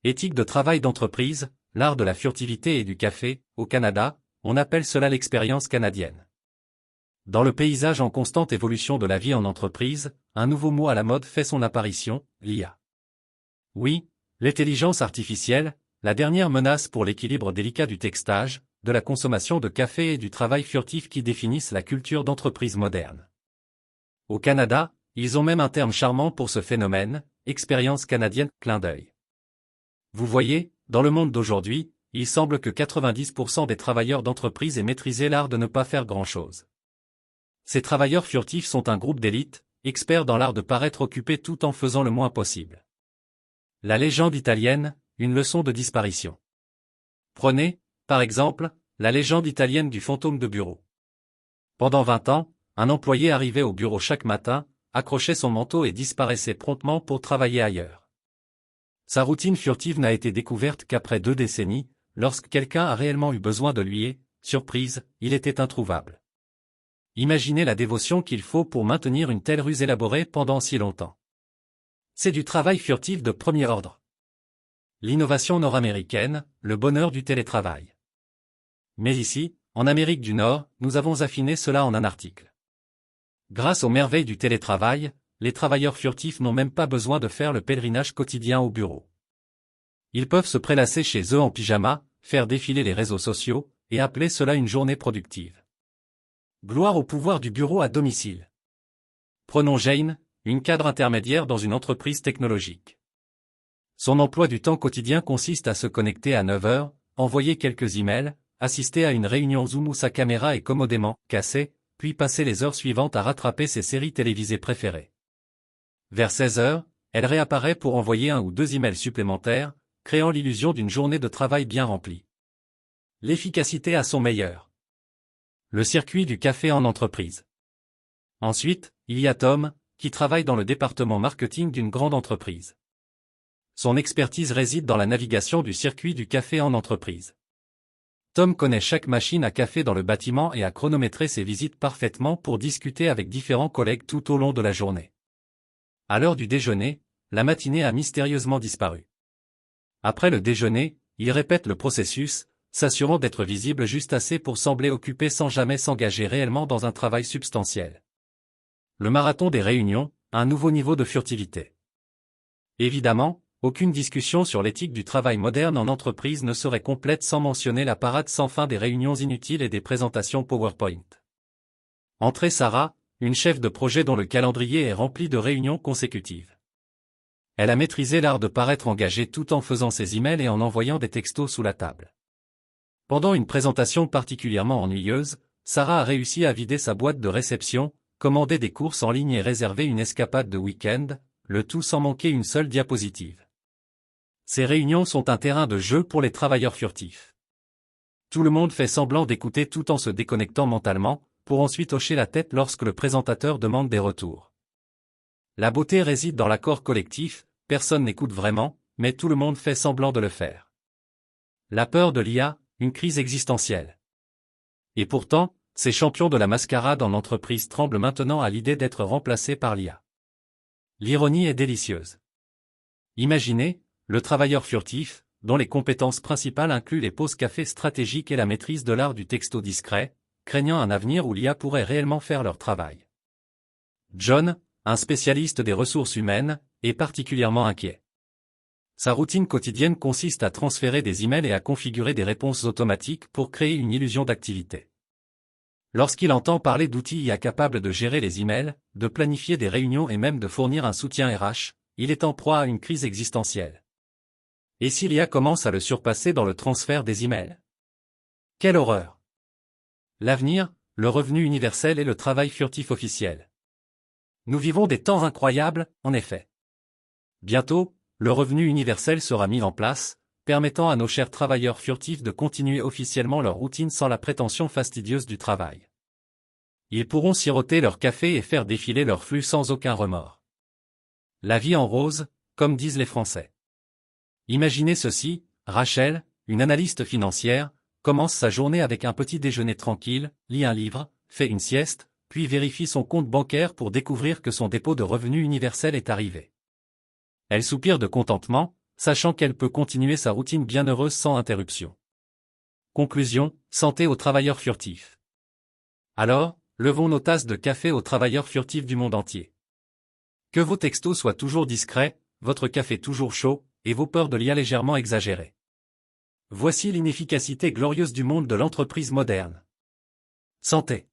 Éthique de travail d'entreprise, l'art de la furtivité et du café, au Canada, on appelle cela l'expérience canadienne. Dans le paysage en constante évolution de la vie en entreprise, un nouveau mot à la mode fait son apparition, l'IA. Oui, l'intelligence artificielle, la dernière menace pour l'équilibre délicat du textage, de la consommation de café et du travail furtif qui définissent la culture d'entreprise moderne. Au Canada, ils ont même un terme charmant pour ce phénomène, expérience canadienne, clin d'œil. Vous voyez, dans le monde d'aujourd'hui, il semble que 90% des travailleurs d'entreprise aient maîtrisé l'art de ne pas faire grand-chose. Ces travailleurs furtifs sont un groupe d'élite, experts dans l'art de paraître occupés tout en faisant le moins possible. La légende italienne, une leçon de disparition. Prenez, par exemple, la légende italienne du fantôme de bureau. Pendant 20 ans, un employé arrivait au bureau chaque matin, accrochait son manteau et disparaissait promptement pour travailler ailleurs. Sa routine furtive n'a été découverte qu'après 2 décennies, lorsque quelqu'un a réellement eu besoin de lui et, surprise, il était introuvable. Imaginez la dévotion qu'il faut pour maintenir une telle ruse élaborée pendant si longtemps. C'est du travail furtif de premier ordre. L'innovation nord-américaine, le bonheur du télétravail. Mais ici, en Amérique du Nord, nous avons affiné cela en un article. Grâce aux merveilles du télétravail, les travailleurs furtifs n'ont même pas besoin de faire le pèlerinage quotidien au bureau. Ils peuvent se prélasser chez eux en pyjama, faire défiler les réseaux sociaux, et appeler cela une journée productive. Gloire au pouvoir du bureau à domicile. Prenons Jane, une cadre intermédiaire dans une entreprise technologique. Son emploi du temps quotidien consiste à se connecter à 9 heures, envoyer quelques emails, assister à une réunion Zoom où sa caméra est commodément cassée, puis passer les heures suivantes à rattraper ses séries télévisées préférées. Vers 16 heures, elle réapparaît pour envoyer 1 ou 2 emails supplémentaires, créant l'illusion d'une journée de travail bien remplie. L'efficacité à son meilleur. Le circuit du café en entreprise. Ensuite, il y a Tom, qui travaille dans le département marketing d'une grande entreprise. Son expertise réside dans la navigation du circuit du café en entreprise. Tom connaît chaque machine à café dans le bâtiment et a chronométré ses visites parfaitement pour discuter avec différents collègues tout au long de la journée. À l'heure du déjeuner, la matinée a mystérieusement disparu. Après le déjeuner, il répète le processus, s'assurant d'être visible juste assez pour sembler occupé sans jamais s'engager réellement dans un travail substantiel. Le marathon des réunions, un nouveau niveau de furtivité. Évidemment, aucune discussion sur l'éthique du travail moderne en entreprise ne serait complète sans mentionner la parade sans fin des réunions inutiles et des présentations PowerPoint. Entrez Sarah, une chef de projet dont le calendrier est rempli de réunions consécutives. Elle a maîtrisé l'art de paraître engagée tout en faisant ses emails et en envoyant des textos sous la table. Pendant une présentation particulièrement ennuyeuse, Sarah a réussi à vider sa boîte de réception, commander des courses en ligne et réserver une escapade de week-end, le tout sans manquer une seule diapositive. Ces réunions sont un terrain de jeu pour les travailleurs furtifs. Tout le monde fait semblant d'écouter tout en se déconnectant mentalement, pour ensuite hocher la tête lorsque le présentateur demande des retours. La beauté réside dans l'accord collectif, personne n'écoute vraiment, mais tout le monde fait semblant de le faire. La peur de l'IA, une crise existentielle. Et pourtant, ces champions de la mascarade en entreprise tremblent maintenant à l'idée d'être remplacés par l'IA. L'ironie est délicieuse. Imaginez, le travailleur furtif, dont les compétences principales incluent les pauses café stratégiques et la maîtrise de l'art du texto discret, craignant un avenir où l'IA pourrait réellement faire leur travail. John, un spécialiste des ressources humaines, est particulièrement inquiet. Sa routine quotidienne consiste à transférer des emails et à configurer des réponses automatiques pour créer une illusion d'activité. Lorsqu'il entend parler d'outils IA capables de gérer les emails, de planifier des réunions et même de fournir un soutien RH, il est en proie à une crise existentielle. Et si l'IA commence à le surpasser dans le transfert des emails? Quelle horreur! L'avenir, le revenu universel et le travail furtif officiel. Nous vivons des temps incroyables, en effet. Bientôt, le revenu universel sera mis en place, permettant à nos chers travailleurs furtifs de continuer officiellement leur routine sans la prétention fastidieuse du travail. Ils pourront siroter leur café et faire défiler leur flux sans aucun remords. La vie en rose, comme disent les Français. Imaginez ceci, Rachel, une analyste financière, commence sa journée avec un petit déjeuner tranquille, lit un livre, fait une sieste, puis vérifie son compte bancaire pour découvrir que son dépôt de revenu universel est arrivé. Elle soupire de contentement, sachant qu'elle peut continuer sa routine bienheureuse sans interruption. Conclusion, santé aux travailleurs furtifs. Alors, levons nos tasses de café aux travailleurs furtifs du monde entier. Que vos textos soient toujours discrets, votre café toujours chaud, et vos peurs de l'IA légèrement exagérées. Voici l'inefficacité glorieuse du monde de l'entreprise moderne. Santé.